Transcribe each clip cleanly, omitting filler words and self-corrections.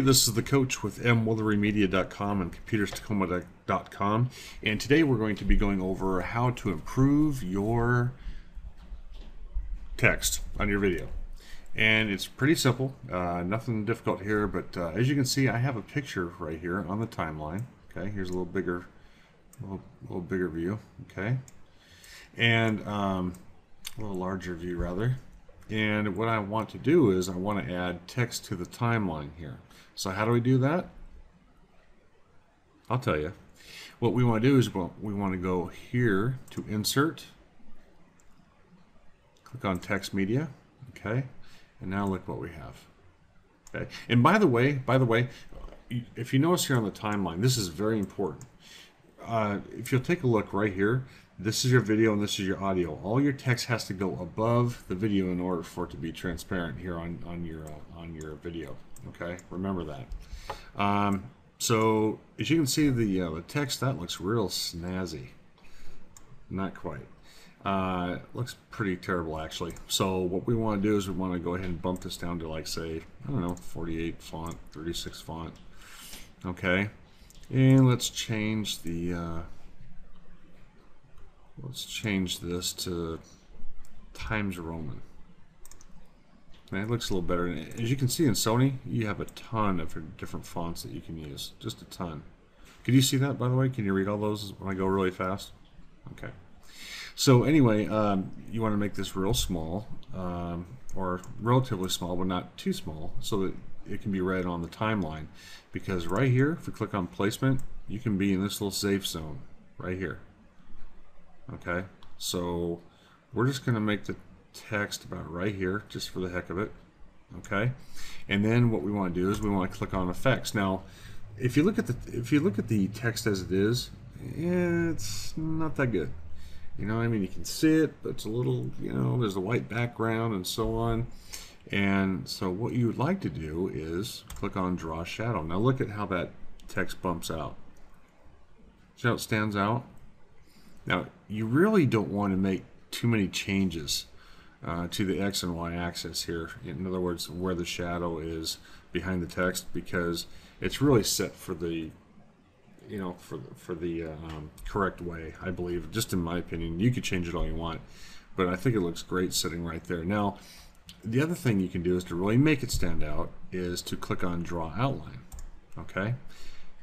This is the coach with mwillerymedia.com and computerstacoma.com, and today we're going to be going over how to improve your text on your video. And it's pretty simple, nothing difficult here, but as you can see, I have a picture right here on the timeline. Okay, here's a little bigger view. Okay, and a little larger view rather. And what I want to do is I want to add text to the timeline here. So how do we do that? I'll tell you. What we want to do is we want to go here to Insert, click on Text Media, okay, and now look what we have. Okay, and by the way, if you notice here on the timeline, this is very important. If you'll take a look right here, this is your video and this is your audio. All your text has to go above the video in order for it to be transparent here on your video. Okay, remember that. So as you can see, the text, that looks real snazzy. Not quite. Looks pretty terrible actually. So what we want to do is we want to go ahead and bump this down to, like, say, I don't know, 48 font, 36 font. Okay, and let's change the let's change this to Times Roman. Okay, it looks a little better. As you can see in Sony, you have a ton of different fonts that you can use. Just a ton. Can you see that, by the way? Can you read all those when I go really fast? Okay. So anyway, you want to make this real small, or relatively small, but not too small, so that it can be read on the timeline. Because right here, if we click on placement, you can be in this little safe zone right here. Okay, so we're just going to make the text about right here, just for the heck of it. Okay, and then what we want to do is we want to click on effects. Now, if you look at the text as it is, it's not that good. You know, I mean, you can see it, but it's a little, you know, there's a white background and so on. And so what you would like to do is click on Draw Shadow. Now look at how that text bumps out. See how it stands out? Now, you really don't want to make too many changes to the X and Y axis here. In other words, where the shadow is behind the text, because it's really set for the, you know, for the correct way, I believe. Just in my opinion, you could change it all you want, but I think it looks great sitting right there. Now, the other thing you can do is to really make it stand out is to click on Draw Outline. Okay,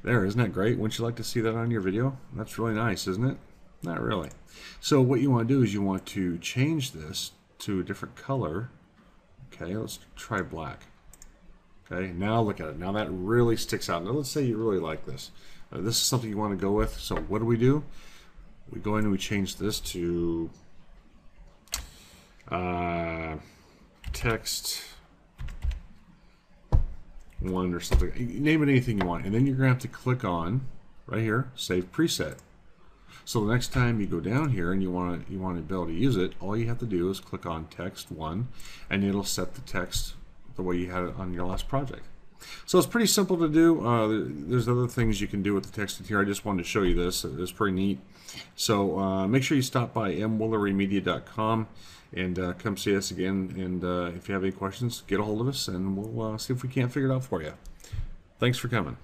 there, isn't that great? Wouldn't you like to see that on your video? That's really nice, isn't it? Not really. So what you want to do is you want to change this to a different color. Okay, let's try black. Okay, now look at it. Now that really sticks out. Now let's say you really like this. This is something you want to go with. So what do? We go in and we change this to text 1 or something. Name it anything you want, and then you're going to have to click on right here, Save Preset. So the next time you go down here and you want to be able to use it, all you have to do is click on text 1, and it'll set the text the way you had it on your last project. So it's pretty simple to do. There's other things you can do with the text in here. I just wanted to show you this. It's pretty neat. So make sure you stop by mwillerymedia.com and come see us again. And if you have any questions, get a hold of us and we'll see if we can't figure it out for you. Thanks for coming.